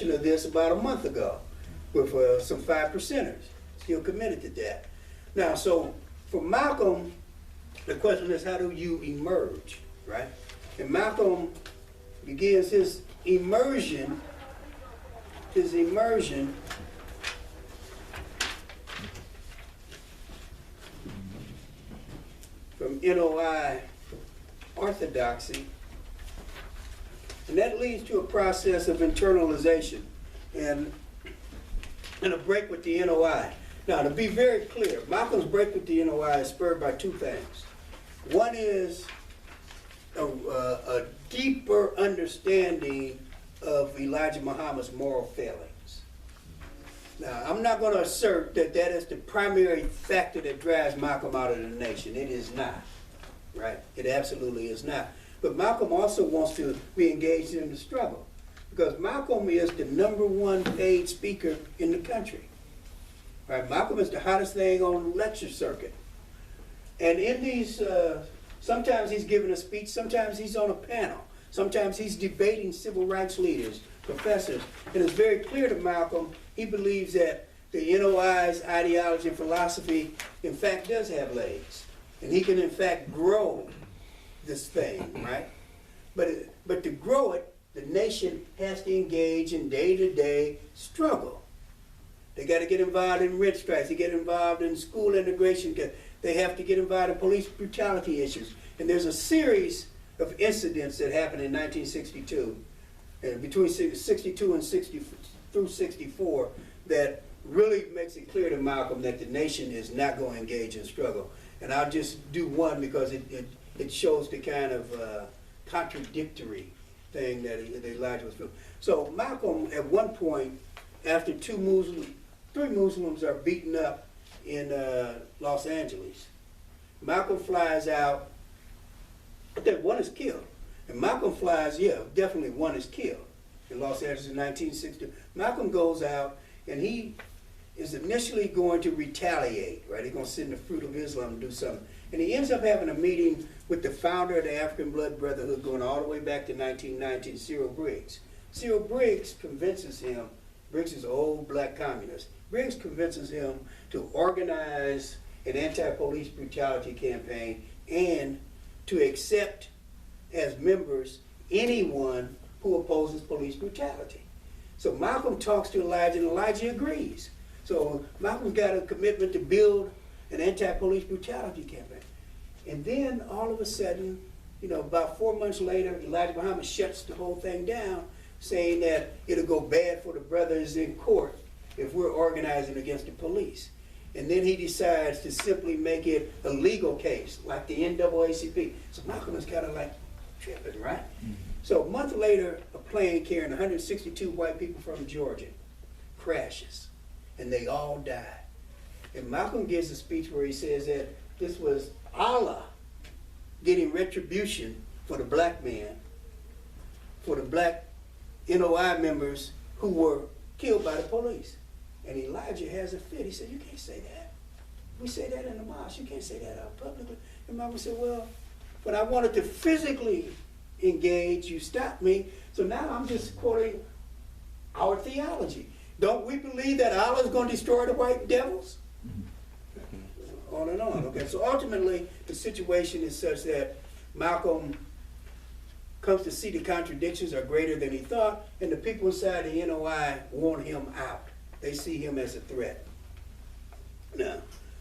discussion of this about a month ago with some 5%ers. Still committed to that. Now, so for Malcolm, the question is, how do you emerge, right? And Malcolm begins his immersion from NOI orthodoxy, and that leads to a process of internalization and a break with the NOI. Now, to be very clear, Malcolm's break with the NOI is spurred by two things. One is a deeper understanding of Elijah Muhammad's moral failings. Now, I'm not going to assert that that is the primary factor that drives Malcolm out of the nation. It is not, right? It absolutely is not. But Malcolm also wants to be engaged in the struggle, because Malcolm is the #1 paid speaker in the country. Right? Malcolm is the hottest thing on the lecture circuit. And in these, sometimes he's giving a speech, sometimes he's on a panel, sometimes he's debating civil rights leaders, professors. And it's very clear to Malcolm, he believes that the NOI's ideology and philosophy, in fact, does have legs. And he can, in fact, grow this thing, right? But to grow it, the nation has to engage in day-to-day struggle. They got to get involved in rent strikes. They get involved in school integration. They have to get involved in police brutality issues. And there's a series of incidents that happened in 1962, and between 62 and 60 through 64, that really makes it clear to Malcolm that the nation is not going to engage in struggle. And I'll just do one because it shows the kind of contradictory thing that Elijah was doing. So Malcolm, at one point, after three Muslims are beaten up in Los Angeles, Malcolm flies out. I think one is killed. And Malcolm flies, definitely one is killed in Los Angeles in 1960. Malcolm goes out and he is initially going to retaliate, right? He's going to sit in the fruit of Islam and do something. And he ends up having a meeting with the founder of the African Blood Brotherhood going all the way back to 1919, Cyril Briggs. Cyril Briggs convinces him, Briggs is an old black communist, Briggs convinces him to organize an anti-police brutality campaign and to accept as members anyone who opposes police brutality. So Malcolm talks to Elijah and Elijah agrees. So Malcolm's got a commitment to build an anti-police brutality campaign. And then all of a sudden, about 4 months later, Elijah Muhammad shuts the whole thing down, saying that it'll go bad for the brothers in court if we're organizing against the police. And then he decides to simply make it a legal case, like the NAACP. So Malcolm is kind of like tripping, right? Mm-hmm. So a month later, a plane carrying 162 white people from Georgia crashes, and they all die. And Malcolm gives a speech where he says that this was Allah getting retribution for the black man, for the black NOI members who were killed by the police. And Elijah has a fit. He said, you can't say that. We say that in the mosque. You can't say that out publicly. And Malcolm said, well, but I wanted to physically engage. You stopped me. So now I'm just quoting our theology. Don't we believe that Allah is going to destroy the white devils? On and on. Okay, so ultimately, the situation is such that Malcolm comes to see the contradictions are greater than he thought, and the people inside the NOI want him out. They see him as a threat. Now,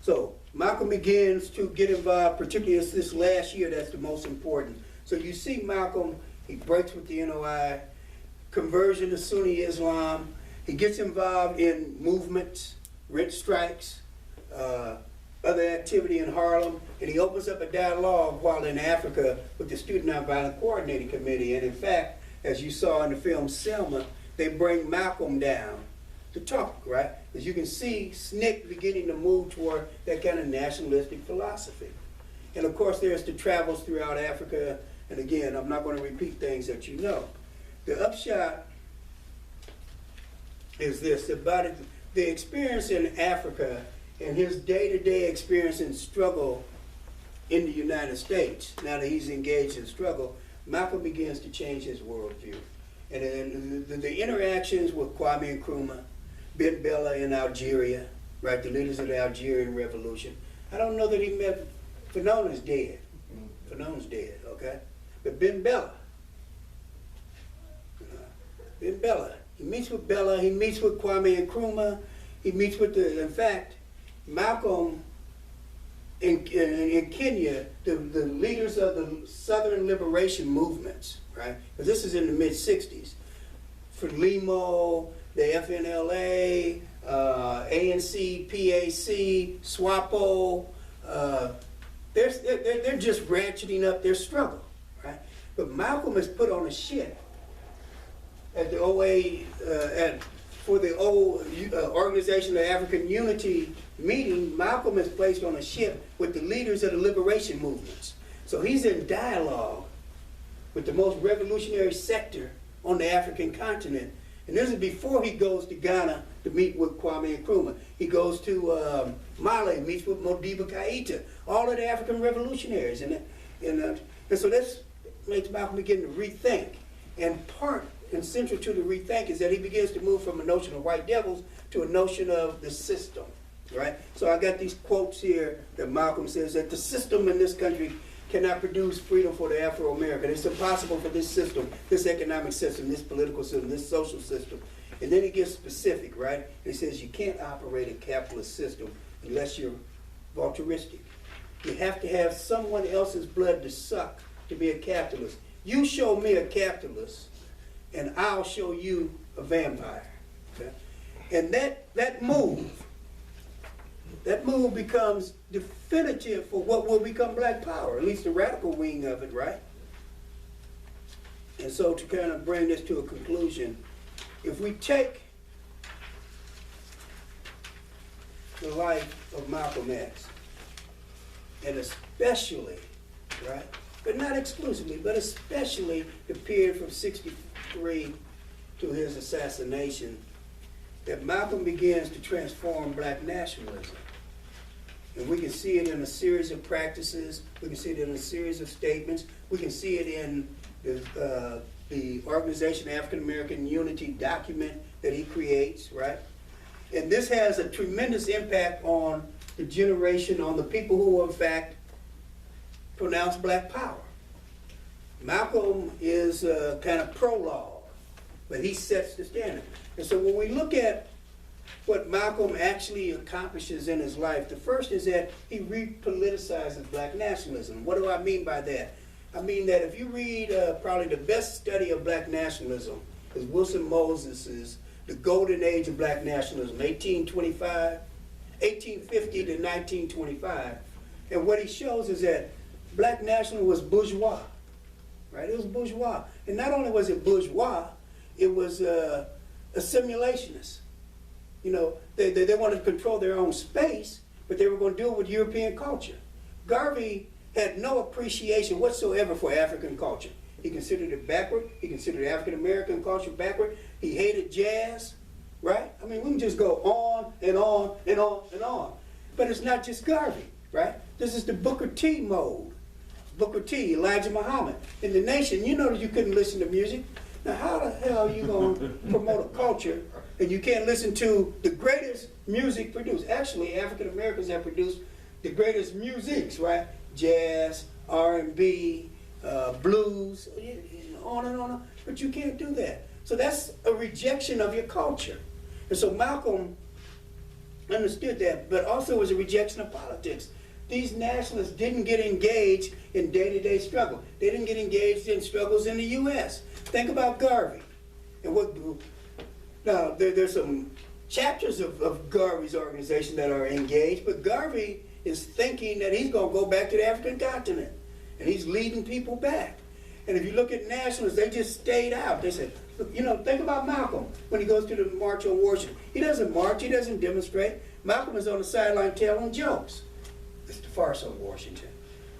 so Malcolm begins to get involved, particularly this last year, that's the most important. So you see Malcolm, he breaks with the NOI, conversion to Sunni Islam, he gets involved in movements, rent strikes, other activity in Harlem, and he opens up a dialogue while in Africa with the Student Nonviolent Coordinating Committee. And in fact, as you saw in the film Selma, they bring Malcolm down to talk, right? As you can see, SNCC beginning to move toward that kind of nationalistic philosophy. And of course, there's the travels throughout Africa. And again, I'm not going to repeat things that you know. The upshot is this, about it, the experience in Africa and his day-to-day experience in struggle in the United States. Now that he's engaged in struggle, Malcolm begins to change his worldview. And then the interactions with Kwame Nkrumah, Ben Bella in Algeria, right, the leaders of the Algerian Revolution. I don't know that he met, Fanona's dead. Fanona's dead, okay? But Ben Bella, he meets with Bella, he meets with Kwame Nkrumah, he meets with in fact, Malcolm in Kenya, the leaders of the Southern Liberation movements, right? Because this is in the mid-60s. Frelimo, the FNLA, ANC, PAC, SWAPO, they're just ratcheting up their struggle, right? But Malcolm is put on a ship at the OA, for the old Organization of African Unity meeting. Malcolm is placed on a ship with the leaders of the liberation movements. So he's in dialogue with the most revolutionary sector on the African continent. And this is before he goes to Ghana to meet with Kwame Nkrumah. He goes to Mali, meets with Modibo Keita, all of the African revolutionaries. And so this makes Malcolm begin to rethink. And part and central to the rethink is that he begins to move from a notion of white devils to a notion of the system, right? So I got these quotes here that Malcolm says that the system in this country cannot produce freedom for the Afro-American. It's impossible for this system, this economic system, this political system, this social system. And then he gets specific, right? And he says you can't operate a capitalist system unless you're voluntaristic. You have to have someone else's blood to suck to be a capitalist. You show me a capitalist, and I'll show you a vampire. Okay? And that move becomes definitive for what will become Black Power, at least the radical wing of it, right? And so to kind of bring this to a conclusion, if we take the life of Malcolm X, and especially, right, but not exclusively, but especially the period from '63 to his assassination, that Malcolm begins to transform Black nationalism. And we can see it in a series of practices, we can see it in a series of statements, we can see it in the Organization of African American Unity document that he creates, right? And this has a tremendous impact on the generation, on the people who, in fact, pronounce Black Power. Malcolm is kind of prologue, but he sets the standard. And so when we look at what Malcolm actually accomplishes in his life, the first is that he repoliticizes Black nationalism. What do I mean by that? I mean that if you read probably the best study of Black nationalism is Wilson Moses's The Golden Age of Black Nationalism, 1850 to 1925. And what he shows is that Black nationalism was bourgeois, right? It was bourgeois. And not only was it bourgeois, it was assimilationist. You know, they wanted to control their own space, but they were going to do it with European culture. Garvey had no appreciation whatsoever for African culture. He considered it backward. He considered African American culture backward. He hated jazz, right? I mean, we can just go on and on and on and on. But it's not just Garvey, right? This is the Booker T mode. Booker T, Elijah Muhammad. In the nation, you know that you couldn't listen to music. Now, how the hell are you going to promote a culture and you can't listen to the greatest music produced? Actually, African Americans have produced the greatest musics, right? Jazz, R&B, blues, on and on. But you can't do that. So that's a rejection of your culture. And so Malcolm understood that, but also it was a rejection of politics. These nationalists didn't get engaged in day-to-day struggle. They didn't get engaged in struggles in the U.S. Think about Garvey. And what? Now, there's some chapters of Garvey's organization that are engaged, but Garvey is thinking that he's going to go back to the African continent, and he's leading people back. And if you look at nationalists, they just stayed out. They said, look, you know, think about Malcolm when he goes to the March on Washington. He doesn't march, he doesn't demonstrate. Malcolm is on the sideline telling jokes. It's the farce on Washington.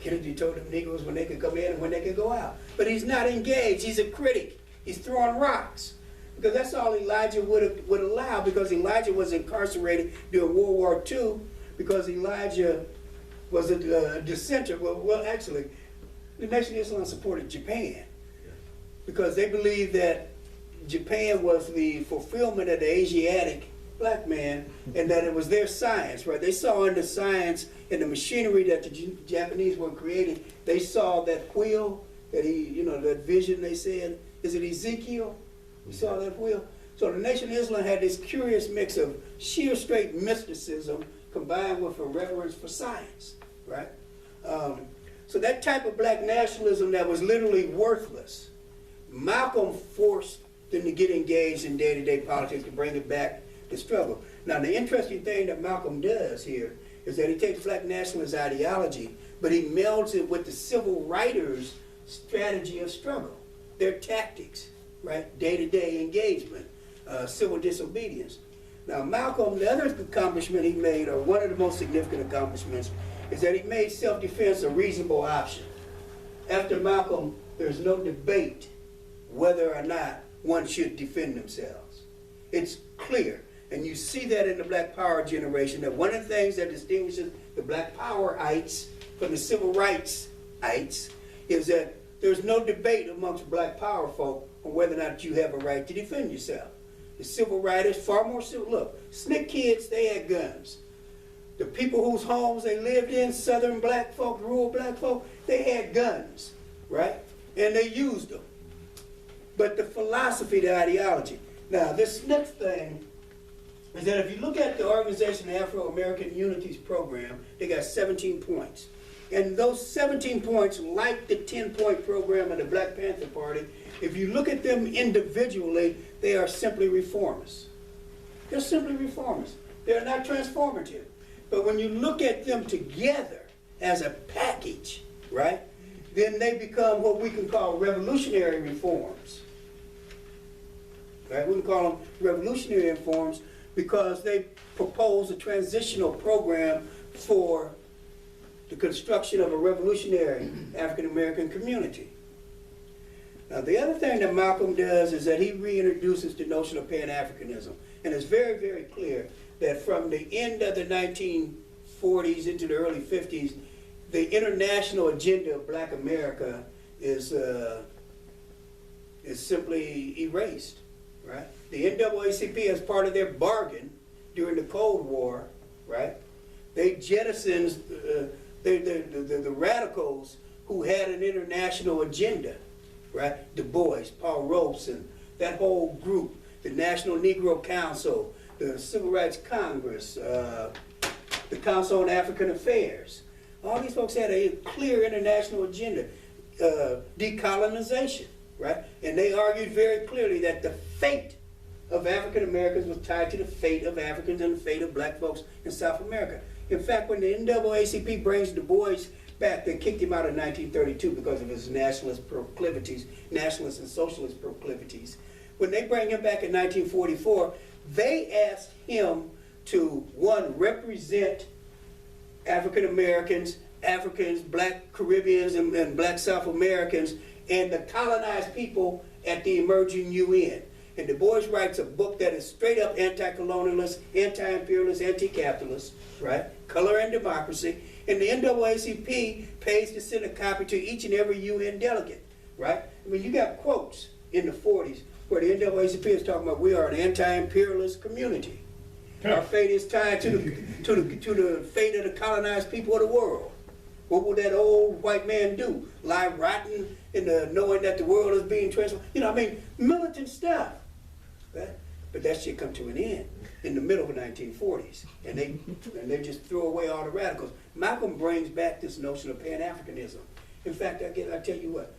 Kennedy told them Negroes when they could come in and when they could go out. But he's not engaged, he's a critic. He's throwing rocks. Because that's all Elijah would allow, because Elijah was incarcerated during World War II, because Elijah was a dissenter. Well, actually, the Nation of Islam supported Japan because they believed that Japan was the fulfillment of the Asiatic black man, and that it was their science, right? They saw in the science and the machinery that the Japanese were creating, they saw that wheel, that that vision they said, is it Ezekiel? You saw that wheel? So the Nation of Islam had this curious mix of sheer straight mysticism combined with a reverence for science, right? So that type of black nationalism that was literally worthless, Malcolm forced them to get engaged in day-to-day politics to bring it back to struggle. Now the interesting thing that Malcolm does here is that he takes black nationalist ideology, but he melds it with the civil writers' strategy of struggle, their tactics, right? Day-to-day engagement, civil disobedience. Now Malcolm, the other accomplishment he made, or one of the most significant accomplishments, is that he made self-defense a reasonable option. After Malcolm, there's no debate whether or not one should defend themselves. It's clear, and you see that in the Black Power generation, that one of the things that distinguishes the Black Powerites from the Civil Rights-ites is that there's no debate amongst Black Power folk on whether or not you have a right to defend yourself. The civil rights, far more civil. Look, SNCC kids, they had guns. The people whose homes they lived in, southern black folk, rural black folk, they had guns, right? And they used them. But the philosophy, the ideology. Now, this next thing is that if you look at the Organization of Afro-American Unity's program, they got 17 points. And those 17 points, like the 10-point program of the Black Panther Party, if you look at them individually, they are simply reformists. They're simply reformists. They're not transformative. But when you look at them together as a package, right, then they become what we can call revolutionary reforms. Right? We can call them revolutionary reforms because they propose a transitional program for the construction of a revolutionary African American community. Now, the other thing that Malcolm does is that he reintroduces the notion of Pan-Africanism. And it's very, very clear that from the end of the 1940s into the early 50s, the international agenda of Black America is simply erased, right? The NAACP, as part of their bargain during the Cold War, right, they jettisoned the radicals who had an international agenda, right? Du Bois, Paul Robeson, that whole group, the National Negro Council, the Civil Rights Congress, the Council on African Affairs. All these folks had a clear international agenda, decolonization, right? And they argued very clearly that the fate of African Americans was tied to the fate of Africans and the fate of black folks in South America. In fact, when the NAACP brings Du Bois back, they kicked him out in 1932 because of his nationalist proclivities, nationalist and socialist proclivities. When they bring him back in 1944, they asked him to, one, represent African Americans, Africans, black Caribbeans, and black South Americans, and the colonized people at the emerging UN. And Du Bois writes a book that is straight up anti-colonialist, anti-imperialist, anti-capitalist, right? Color and Democracy. And the NAACP pays to send a copy to each and every UN delegate, right? I mean, you got quotes in the 40s where the NAACP is talking about we are an anti-imperialist community. Our fate is tied to the fate of the colonized people of the world. What will that old white man do? Lie rotten in the knowing that the world is being transformed? You know, I mean, militant stuff. Right? But that shit come to an end in the middle of the 1940s. And they just throw away all the radicals. Malcolm brings back this notion of Pan-Africanism. In fact, I tell you what,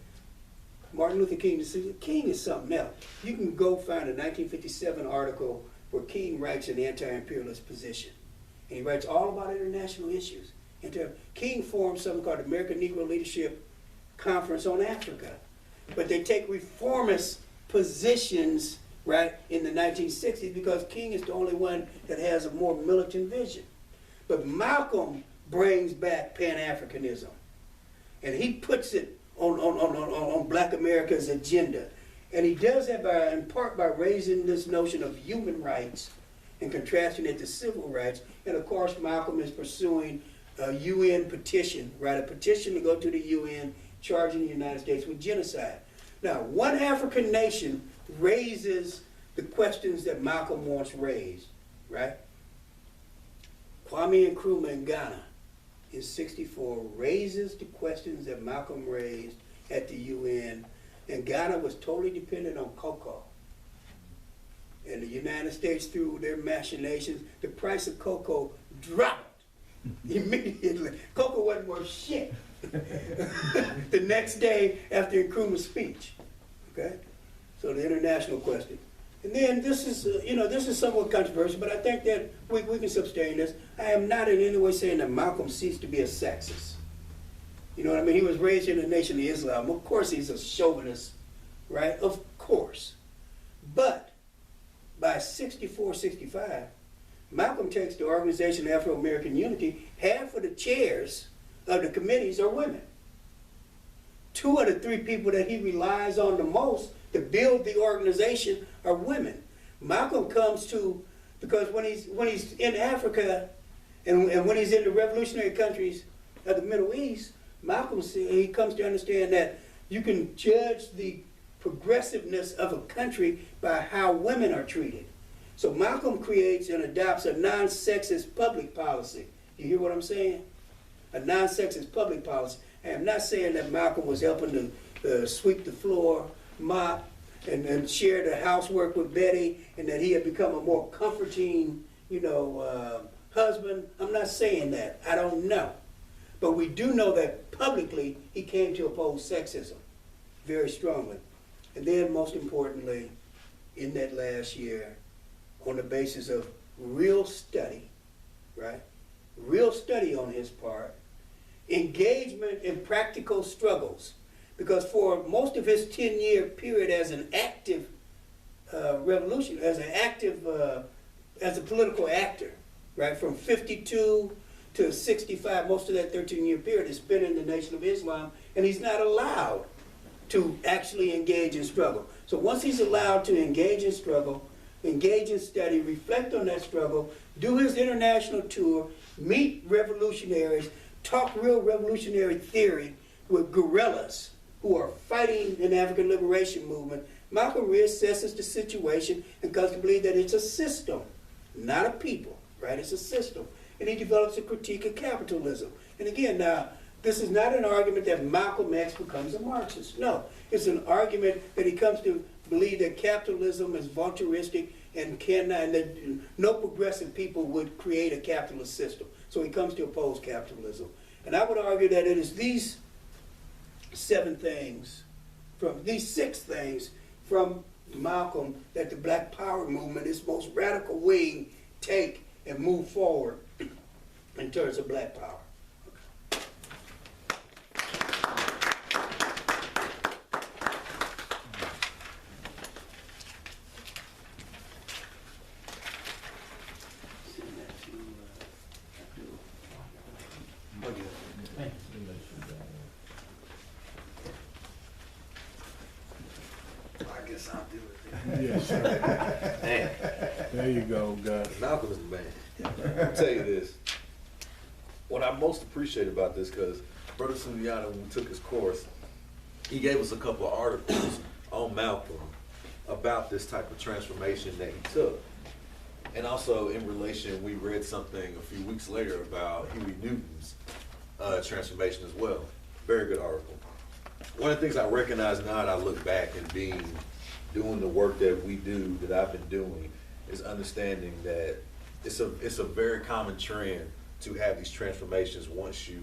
Martin Luther King, King is something else. You can go find a 1957 article where King writes an anti-imperialist position. And he writes all about international issues. King formed something called the American Negro Leadership Conference on Africa. But they take reformist positions, right, in the 1960s because King is the only one that has a more militant vision. But Malcolm brings back Pan-Africanism. And he puts it on Black America's agenda. And he does that in part by raising this notion of human rights and contrasting it to civil rights. And of course, Malcolm is pursuing a UN petition, right? A petition to go to the UN charging the United States with genocide. Now, one African nation raises the questions that Malcolm once raised, right? Kwame Nkrumah in Ghana in '64 raises the questions that Malcolm raised at the UN, and Ghana was totally dependent on cocoa. And the United States, through their machinations, the price of cocoa dropped immediately. Cocoa wasn't worth shit the next day after Nkrumah's speech. Okay, so the international question. And then this is, this is somewhat controversial, but I think that we can sustain this. I am not in any way saying that Malcolm ceased to be a sexist. You know what I mean? He was raised in the Nation of Islam. Of course he's a chauvinist, right? Of course. But by 64, 65, Malcolm takes the Organization of Afro-American Unity, half of the chairs of the committees are women. 2 of the 3 people that he relies on the most to build the organization are women. Malcolm comes to, because when he's in Africa and when he's in the revolutionary countries of the Middle East, Malcolm, he comes to understand that you can judge the progressiveness of a country by how women are treated. So Malcolm creates and adopts a non-sexist public policy. You hear what I'm saying? A non-sexist public policy. I am not saying that Malcolm was helping to sweep the floor, mop, and share the housework with Betty, and that he had become a more comforting, husband. I'm not saying that. I don't know. But we do know that publicly he came to oppose sexism very strongly. And then most importantly, in that last year, on the basis of real study, right? Real study on his part, engagement in practical struggles. Because for most of his 10-year period as an active revolution, as a political actor, right? From 52 to 65, most of that 13-year period is spent in the Nation of Islam, and he's not allowed to actually engage in struggle. So once he's allowed to engage in struggle, engage in study, reflect on that struggle, do his international tour, meet revolutionaries, talk real revolutionary theory with guerrillas who are fighting an African liberation movement, Malcolm reassesses the situation and comes to believe that it's a system, not a people, right? It's a system. And he develops a critique of capitalism. And again, now, this is not an argument that Malcolm X becomes a Marxist. No, it's an argument that he comes to believe that capitalism is voluntaristic and that no progressive people would create a capitalist system. So he comes to oppose capitalism. And I would argue that it is these 6 things from Malcolm that the Black Power movement, its most radical wing, take and move forward in terms of Black Power. I guess I'll do it. Yes, sir. Man, There you go, Gus. Malcolm is the man. I'll tell you this. What I most appreciate about this, because Brother Sunyana, when we took his course, he gave us a couple of articles on Malcolm about this type of transformation that he took. And also in relation, we read something a few weeks later about Huey Newton's transformation as well. Very good article. One of the things I recognize now that I look back and doing the work that we do, that I've been doing, is understanding that it's a very common trend to have these transformations once you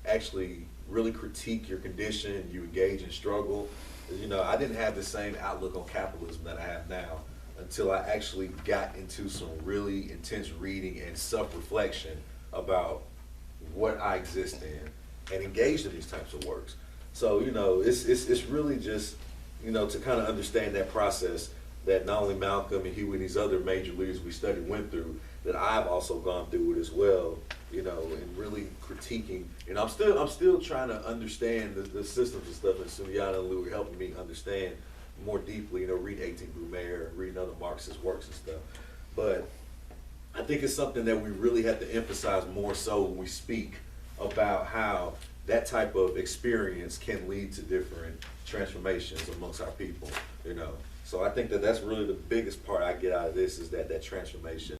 actually really critique your condition, you engage in struggle. You know, I didn't have the same outlook on capitalism that I have now until I actually got into some really intense reading and self-reflection about what I exist in and engaged in these types of works. So, you know, it's really just, you know, to kind of understand that process that not only Malcolm and Huey and these other major leaders we studied went through, that I've also gone through it as well, you know, and really critiquing. And I'm still trying to understand the systems and stuff, and Sunyana and Lou are helping me understand more deeply, you know, read 18 Brumaire, reading other Marxist works and stuff. But I think it's something that we really have to emphasize more so when we speak about how that type of experience can lead to different transformations amongst our people, you know. So I think that that's really the biggest part I get out of this is that transformation.